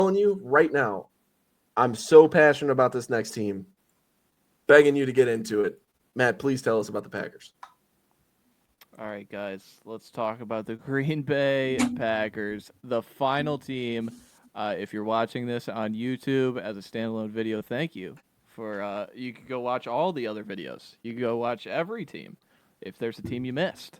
telling you right now, I'm so passionate about this next team. Begging you to get into it. Matt, please tell us about the Packers. All right, guys, let's talk about the Green Bay Packers, the final team. If you're watching this on YouTube as a standalone video, thank you for. You could go watch all the other videos. You could go watch every team. If there's a team you missed,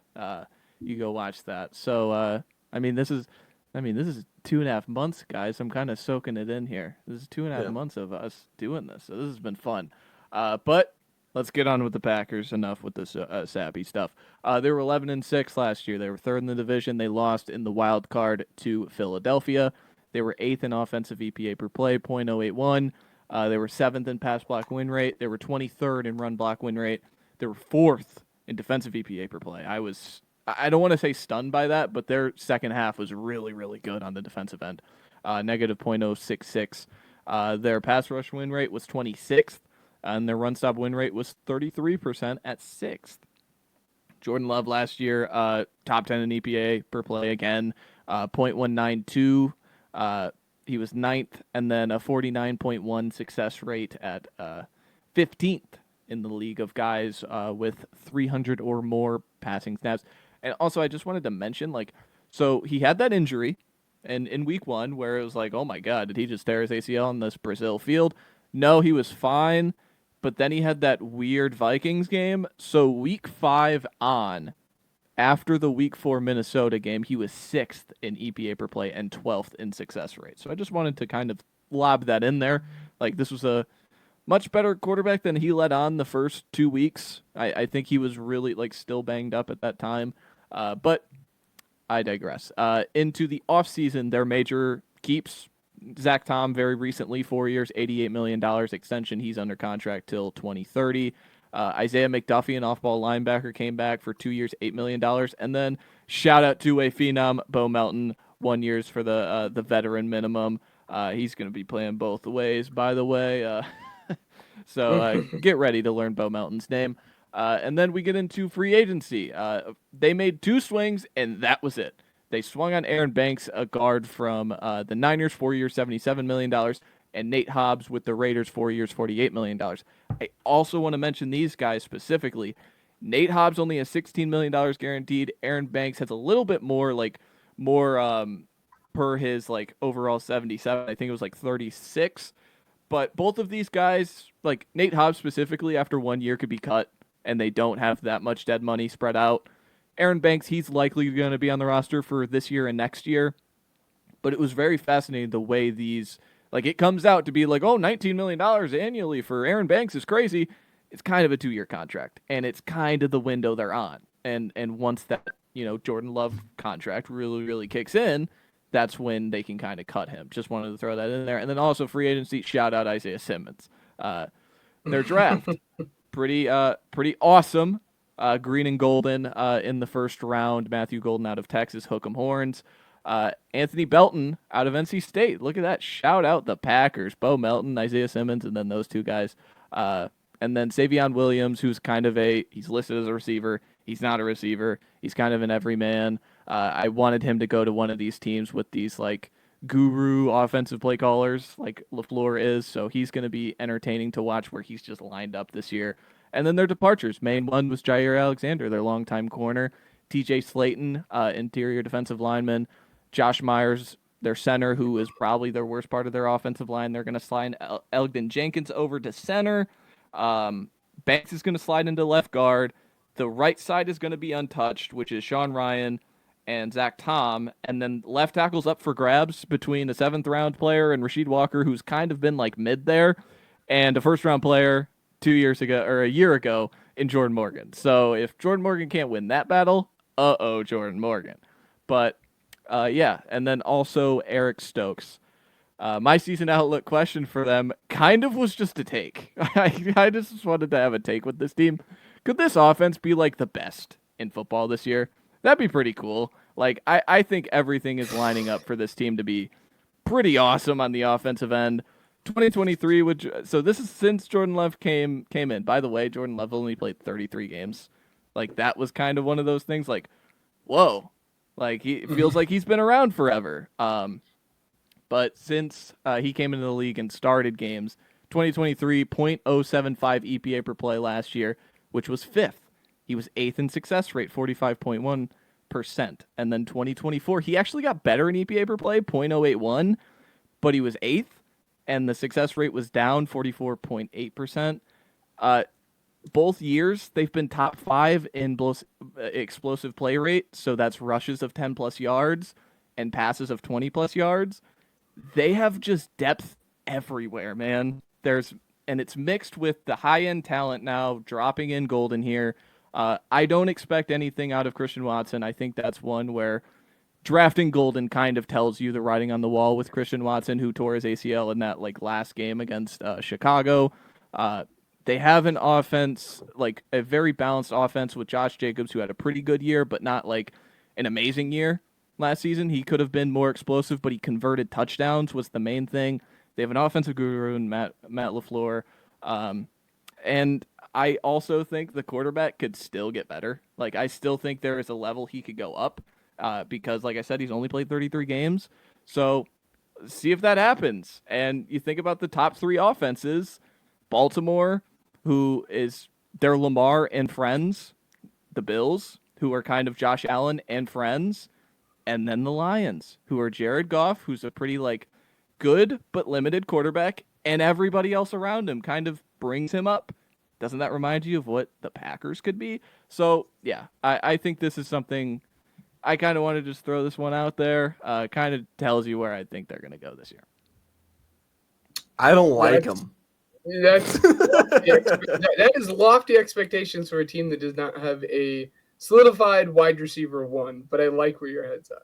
you go watch that. So, I mean, this is, this is 2.5 months, guys. I'm kind of soaking it in here. This is two and a half Yeah. months of us doing this, so this has been fun. But let's get on with the Packers. Enough with this sappy stuff. They were 11-6 last year. They were third in the division. They lost in the wild card to Philadelphia. They were eighth in offensive EPA per play, .081. They were seventh in pass block win rate. They were 23rd in run block win rate. They were fourth in defensive EPA per play. I don't want to say stunned by that, but their second half was really, really good on the defensive end. Negative .066. Their pass rush win rate was 26th, and their run stop win rate was 33% at 6th. Jordan Love last year, top 10 in EPA per play again, .192. He was ninth, and then a 49.1 success rate at 15th in the league of guys with 300 or more passing snaps. And also, I just wanted to mention, so he had that injury in week one where it was like, oh my God, did he just tear his ACL on this Brazil field? No, he was fine. But then he had that weird Vikings game. So week 5 on, after the week 4 Minnesota game, he was 6th in EPA per play and 12th in success rate. So I just wanted to kind of lob that in there. Like, this was a much better quarterback than he led on the first 2 weeks. I think he was really, still banged up at that time. But I digress. Into the offseason, their major keeps. Zach Tom, very recently, 4 years, $88 million extension. He's under contract till 2030. Isaiah McDuffie, an off-ball linebacker, came back for 2 years, $8 million. And then shout out to a phenom, Bo Melton, 1 year for the veteran minimum. He's going to be playing both ways, by the way. So get ready to learn Bo Melton's name. And then we get into free agency. They made 2 swings, and that was it. They swung on Aaron Banks, a guard from the Niners, 4 years, $77 million, and Nate Hobbs with the Raiders, 4 years, $48 million. I also want to mention these guys specifically. Nate Hobbs only has $16 million guaranteed. Aaron Banks has a little bit more, per his, overall 77. I think it was, 36. But both of these guys, Nate Hobbs specifically, after 1 year could be cut, and they don't have that much dead money spread out. Aaron Banks, he's likely going to be on the roster for this year and next year. But it was very fascinating the way these, it comes out to be $19 million annually for Aaron Banks is crazy. It's kind of a 2-year contract, and it's kind of the window they're on. And once that, Jordan Love contract really, really kicks in, that's when they can kind of cut him. Just wanted to throw that in there. And then also free agency, shout out Isaiah Simmons. Their draft, pretty awesome. Green and Golden in the first round. Matthew Golden out of Texas, Hook'em Horns. Anthony Belton out of NC State. Look at that. Shout out the Packers. Bo Melton, Isaiah Simmons, and then those 2 guys. And then Savion Williams, who's kind of he's listed as a receiver. He's not a receiver. He's kind of an everyman. I wanted him to go to one of these teams with these, guru offensive play callers like LaFleur is. So he's going to be entertaining to watch where he's just lined up this year. And then their departures. Main one was Jair Alexander, their longtime corner. TJ Slayton, interior defensive lineman. Josh Myers, their center, who is probably their worst part of their offensive line. They're going to slide Elgin Jenkins over to center. Banks is going to slide into left guard. The right side is going to be untouched, which is Sean Ryan and Zach Tom. And then left tackle's up for grabs between a 7th-round player and Rasheed Walker, who's kind of been mid there, and a first-round player 2 years ago or a year ago in Jordan Morgan. So if Jordan Morgan can't win that battle, Jordan Morgan. But yeah, and then also Eric Stokes. My season outlook question for them kind of was just a take. I just wanted to have a take with this team. Could this offense be the best in football this year? That'd be pretty cool. I think everything is lining up for this team to be pretty awesome on the offensive end. 2023 so this is since Jordan Love came in. By the way, Jordan Love only played 33 games. That was kind of one of those things whoa. He feels like he's been around forever. but since he came into the league and started games, 2023 .075 EPA per play last year, which was fifth. He was eighth in success rate, 45.1%. And then 2024, he actually got better in EPA per play, .081, but he was eighth, and the success rate was down 44.8%. Both years, they've been top 5 in explosive play rate, so that's rushes of 10 plus yards and passes of 20 plus yards. They have just depth everywhere, man. And it's mixed with the high end talent now dropping in Golden here. I don't expect anything out of Christian Watson. I think that's one where drafting Golden kind of tells you the writing on the wall with Christian Watson, who tore his ACL in that last game against Chicago. They have an offense, a very balanced offense with Josh Jacobs, who had a pretty good year, but not an amazing year last season. He could have been more explosive, but he converted touchdowns was the main thing. They have an offensive guru in Matt LaFleur. And I also think the quarterback could still get better. I still think there is a level he could go up because, like I said, he's only played 33 games. So see if that happens. And you think about the top 3 offenses, Baltimore, who is their Lamar and friends, the Bills, who are kind of Josh Allen and friends, and then the Lions, who are Jared Goff, who's a pretty good but limited quarterback, and everybody else around him kind of brings him up. Doesn't that remind you of what the Packers could be? So, yeah, I think this is something I kind of want to just throw this one out there. Kind of tells you where I think they're going to go this year. I don't like them. That is lofty expectations for a team that does not have a solidified wide receiver 1, but I like where your head's at.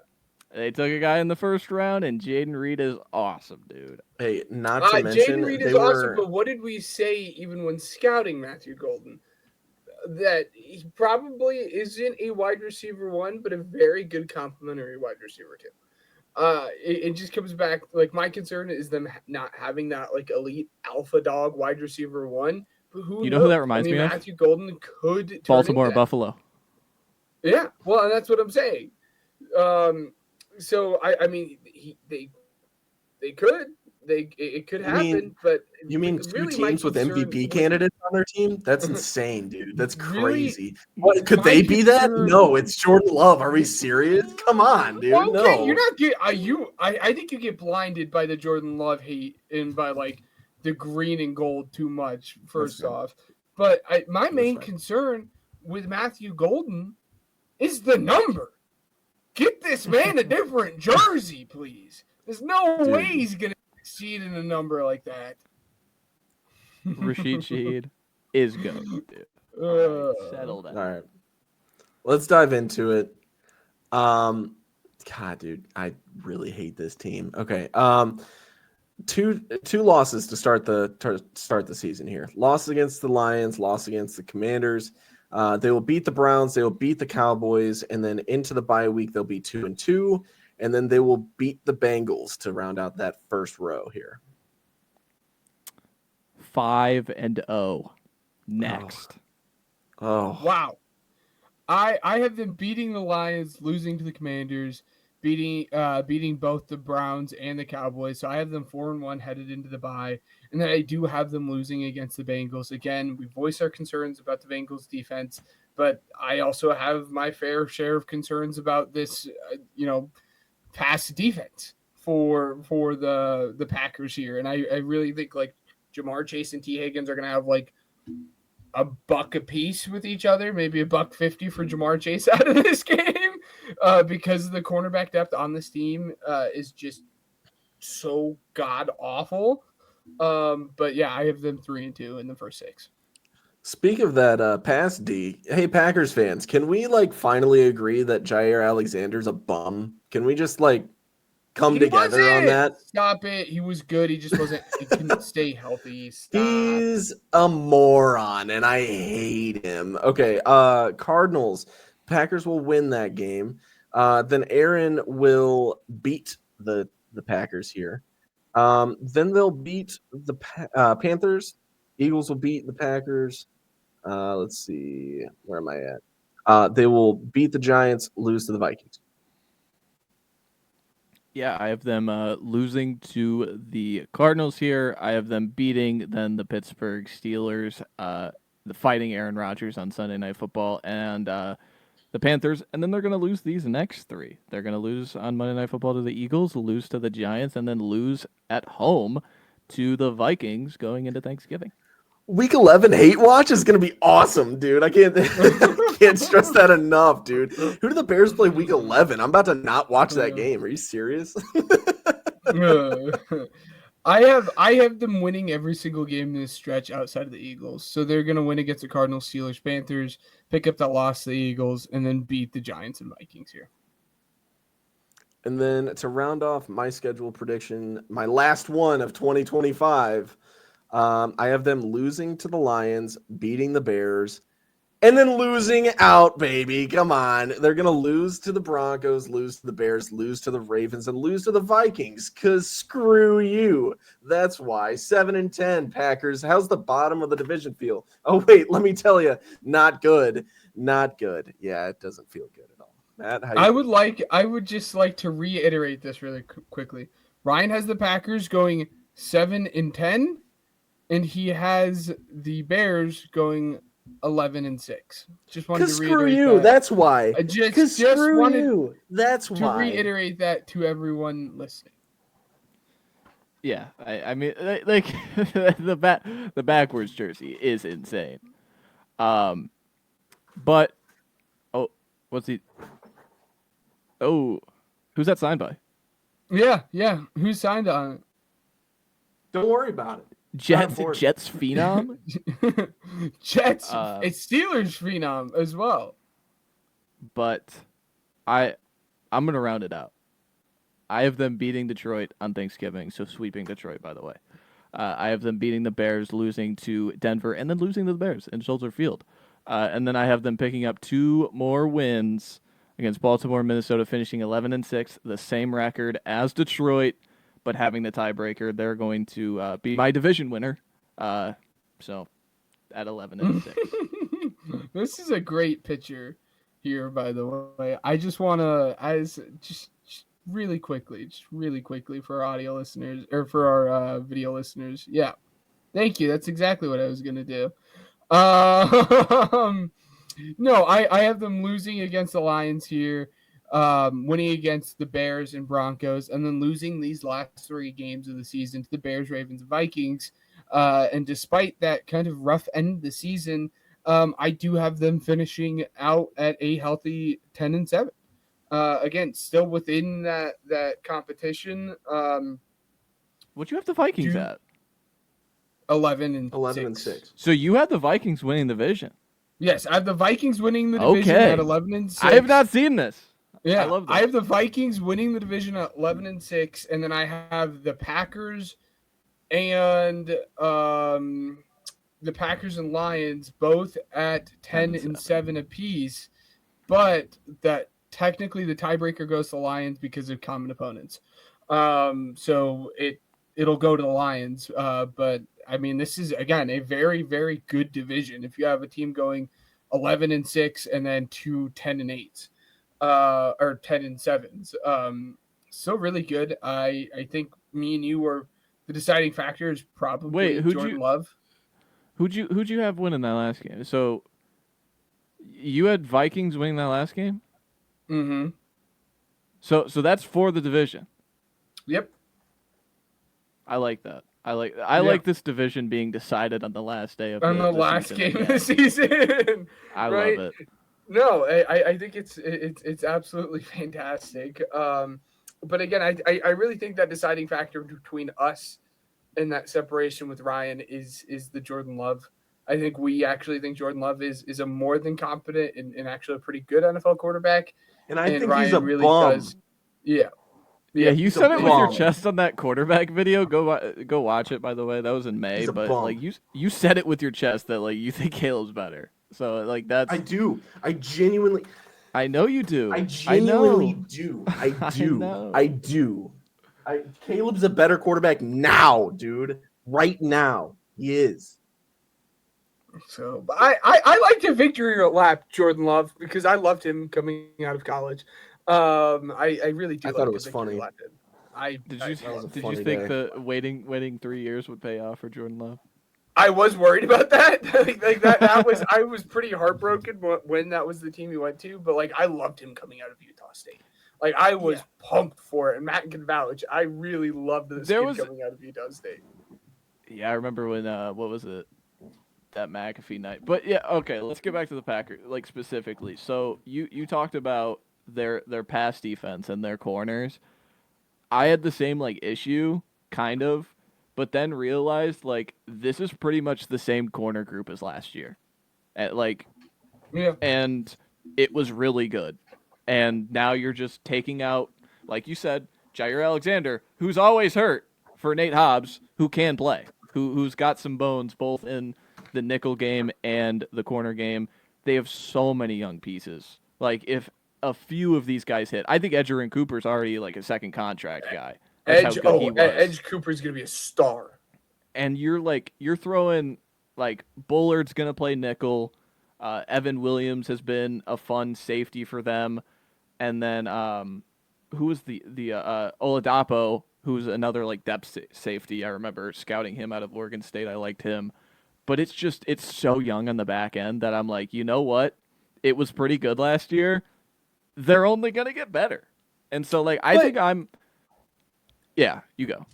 They took a guy in the first round, and Jaden Reed is awesome, dude. Hey, not to mention, Jaden Reed is awesome, but what did we say even when scouting Matthew Golden? That he probably isn't a wide receiver 1, but a very good complementary wide receiver 2. It just comes back, my concern is them not having that, elite alpha dog wide receiver 1. But who knows? Who that reminds me of? Matthew Golden could turn Baltimore into Buffalo. Yeah, well, and that's what I'm saying. So I mean, it could happen, but you mean two teams with MVP candidates on their team? That's insane, dude. That's crazy. What could they be that? No, it's Jordan Love. Are we serious? Come on, dude. Okay, no, you're not get I think you get blinded by the Jordan Love hate and by the green and gold too much. First off, but my main concern with Matthew Golden is the number. Get this man a different jersey, please. There's no way he's going to succeed in a number like that. Rashid Shaheed is good, dude. All right, settle down. All right. Let's dive into it. God, dude, I really hate this team. Okay. Two losses to start the season here. Loss against the Lions, loss against the Commanders. They will beat the Browns, they will beat the Cowboys, and then into the bye week they'll be 2-2, and then they will beat the Bengals to round out that first row here. 5-0 next. Oh. Wow. I have them beating the Lions, losing to the Commanders, beating both the Browns and the Cowboys. So I have them 4-1 headed into the bye. And then I do have them losing against the Bengals. Again, we voice our concerns about the Bengals defense, but I also have my fair share of concerns about this, pass defense for the Packers here. And I really think Jamar Chase and T. Higgins are going to have a buck apiece with each other, maybe $1.50 for Jamar Chase out of this game because the cornerback depth on this team is just so god awful. But yeah, I have them 3-2 in the first 6. Speak of that pass D, hey Packers fans, can we finally agree that Jair Alexander's a bum? Can we just come together on that? Stop it. He was good. He just wasn't. He couldn't stay healthy. Stop. He's a moron, and I hate him. Okay, Cardinals. Packers will win that game. Then Aaron will beat the Packers here. Then they'll beat the Panthers. Eagles will beat the Packers. Let's see. Where am I at? They will beat the Giants, lose to the Vikings. Yeah, I have them losing to the Cardinals here. I have them beating then the Pittsburgh Steelers, the fighting Aaron Rodgers on Sunday Night Football, and the Panthers. And then they're going to lose these next three. They're going to lose on Monday Night Football to the Eagles, lose to the Giants, and then lose at home to the Vikings going into Thanksgiving. Week 11 hate watch is going to be awesome, dude. I can't can't stress that enough, dude. Who do the Bears play week 11? I'm about to not watch that game. Are you serious? I have them winning every single game in this stretch outside of the Eagles. So they're going to win against the Cardinals, Steelers, Panthers, pick up that loss to the Eagles, and then beat the Giants and Vikings here. And then to round off my schedule prediction, my last one of 2025, I have them losing to the Lions, beating the Bears, and then losing out, baby. Come on. They're going to lose to the Broncos, lose to the Bears, lose to the Ravens, and lose to the Vikings, because screw you. That's why. 7-10, Packers. How's the bottom of the division feel? Oh, wait, let me tell you. Not good. Not good. Yeah, it doesn't feel good at all. Matt, how you I would just like to reiterate this really quickly. Ryan has the Packers going 7-10, and he has the Bears going 11-6. Just wanted to reiterate screw you. That's why. I just wanted you. That's to why. reiterate that to everyone listening. Yeah, I mean, like the backwards jersey is insane. But what's he? Oh, who's that signed by? Yeah. Who signed on it? Don't worry about it. Jets phenom. Jets. It's Steelers phenom as well. But I'm gonna round it out. I have them beating Detroit on Thanksgiving, so sweeping Detroit, by the way. I have them beating the Bears, losing to Denver, and then losing to the Bears in Soldier Field. And then I have them picking up 2 more wins against Baltimore and Minnesota, finishing 11-6, the same record as Detroit, but having the tiebreaker. They're going to be my division winner. So at 11-6. This is a great picture here, by the way. I just want to, just really quickly for our audio listeners, or for our video listeners. Yeah. Thank you. That's exactly what I was going to do. No, I have them losing against the Lions here, winning against the Bears and Broncos, and then losing these last 3 games of the season to the Bears, Ravens, and Vikings. And despite that kind of rough end of the season, I do have them finishing out at a healthy 10-7. Again, still within that competition. What you have the Vikings at? 11-6. So you had the Vikings winning the division. Yes, I have the Vikings winning the division at 11-6. I have not seen this. Yeah, I love that. I have the Vikings winning the division at 11-6, and then I have the Packers and the Packers and Lions both at 10-7 apiece, but that technically the tiebreaker goes to the Lions because of common opponents. So it'll go to the Lions, but I mean, this is, again, a very, very good division. If you have a team going 11-6 and then 2 10-8s, or 10-7s, so really good. I think me and you were the deciding factor is probably Jordan Love. Who'd you have winning that last game? So you had Vikings winning that last game? Mm-hmm. So that's for the division. Yep. I like that. I like this division being decided on the last day of the last game of the season. I love it. No, I think it's absolutely fantastic. But again, I really think that deciding factor between us and that separation with Ryan is the Jordan Love. I think we actually think Jordan Love is a more than competent and actually a pretty good NFL quarterback. And I think Ryan he's a really bum. does. Yeah. Yeah, you said it with your chest on that quarterback video. Go watch it, by the way. That was in May, but like you said it with your chest that like you think Caleb's better. So like that's I do. I genuinely I know you do. I genuinely do. I do. Caleb's a better quarterback now, dude. Right now. He is. So I like to victory lap Jordan Love because I loved him coming out of college. I really do. I thought it was funny. Did I you That was a did you funny think day. the waiting 3 years would pay off for Jordan Love? I was worried about that. like that was I was pretty heartbroken when that was the team he went to. But like I loved him coming out of Utah State. Like I was pumped for it, and Matt can vouch. I really loved this kid coming out of Utah State. Yeah, I remember when what was it? That McAfee night. But yeah, okay, let's get back to the Packers like specifically. So you talked about their pass defense and their corners. I had the same like issue kind of, but then realized like this is pretty much the same corner group as last year. Yeah. And it was really good. And now you're just taking out, like you said, Jair Alexander, who's always hurt, for Nate Hobbs, who can play, who's got some bones both in the nickel game and the corner game. They have so many young pieces. Like if a few of these guys hit, I think Edgerrin Cooper's already like a second contract guy. That's how good he was. Edge Cooper's gonna be a star. And you're throwing like Bullard's gonna play nickel. Evan Williams has been a fun safety for them, and then who was the Oladapo, who's another like depth safety. I remember scouting him out of Oregon State. I liked him, but it's so young on the back end that I'm like, you know what? It was pretty good last year. They're only gonna get better, and so like I think I'm. Yeah, you go.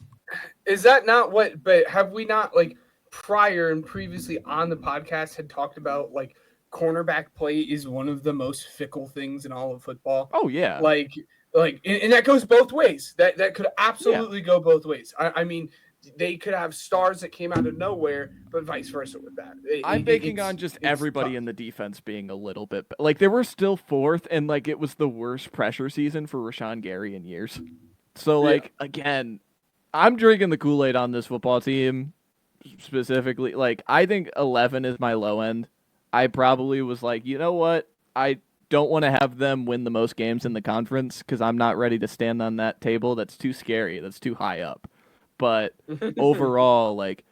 Is that not what? But have we not like prior and previously on the podcast had talked about like cornerback play is one of the most fickle things in all of football? Oh yeah, and that goes both ways. That could absolutely go both ways. I mean, they could have stars that came out of nowhere, but vice versa with that. I'm banking on just everybody tough. in the defense being a little bit like they were still fourth, and like it was the worst pressure season for Rashawn Gary in years. So like again, I'm drinking the Kool-Aid on this football team specifically. Like I think 11 is my low end. I probably was like, you know what? I don't want to have them win the most games in the conference because I'm not ready to stand on that table. That's too scary. That's too high up. But overall, like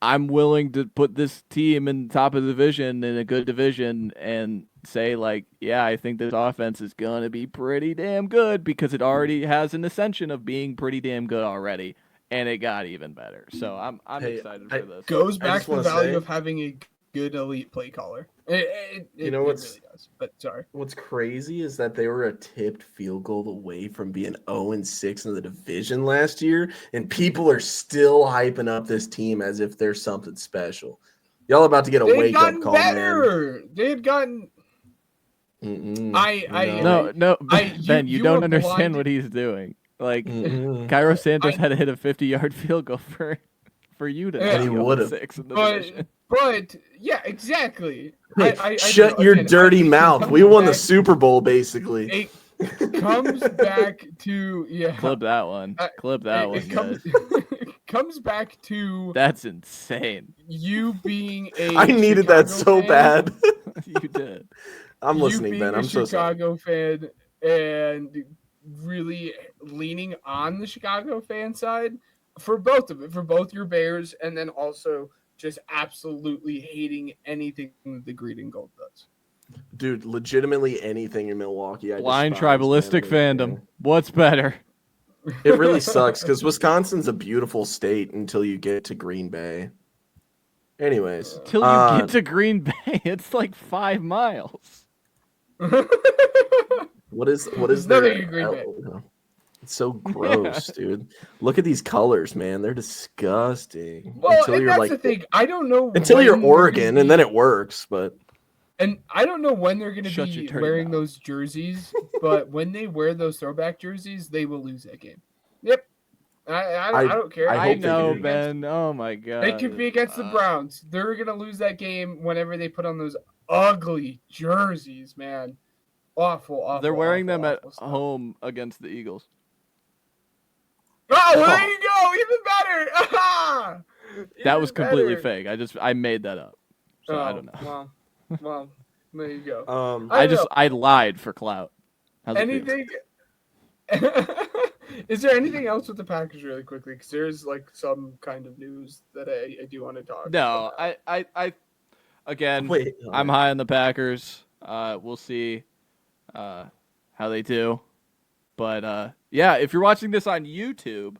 I'm willing to put this team in the top of the division in a good division and say like, yeah, I think this offense is gonna be pretty damn good because it already has an ascension of being pretty damn good already, and it got even better. So I'm excited for this. Goes back to the value of having a good elite play caller. It really does. But sorry. What's crazy is that they were a tipped field goal away from being 0-6 in the division last year, and people are still hyping up this team as if they're something special. Y'all about to get a wake-up call, man. They had gotten. No, Ben, you don't understand what he's doing. Like, Cairo Santos had to hit a 50-yard field goal for you to and he would have. But yeah, exactly. Hey, shut your dirty mouth. We won the Super Bowl, basically. It comes back to Clip that one. It comes back to that's insane. You being a I needed Chicago that so fan. bad. You did. I'm listening, Ben. I'm so sorry. Chicago fan and really leaning on the Chicago fan side for both of it, for both your Bears, and then also just absolutely hating anything that the green and gold does. Dude, legitimately anything in Milwaukee. Blind tribalistic fandom. What's better? It really sucks because Wisconsin's a beautiful state until you get to Green Bay. Anyways. Till you get to Green Bay, it's like 5 miles. What is there? Green Bay. It's so gross, dude. Look at these colors, man. They're disgusting. Well, until that's the thing. I don't know until you're Oregon, and then it works. But and I don't know when they're going to be wearing those jerseys. But when they wear those throwback jerseys, they will lose that game. Yep. I don't care. I know, Ben. Oh my god. They could be against the Browns. They're going to lose that game whenever they put on those ugly jerseys, man. Awful. They're wearing them at home against the Eagles. Oh, there you go. Even better. That was completely fake. I made that up. So I don't know. Well, there you go. I lied for clout. Anything? Is there anything else with the Packers really quickly? Because there's like some kind of news that I do want to talk. No, about. I again. Wait, I'm high on the Packers. We'll see how they do. But yeah, if you're watching this on YouTube,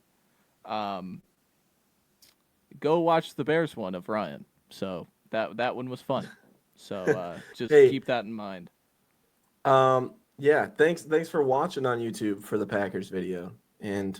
go watch the Bears one of Ryan. So that one was fun. So just Hey. keep that in mind. Yeah, thanks for watching on YouTube for the Packers video. And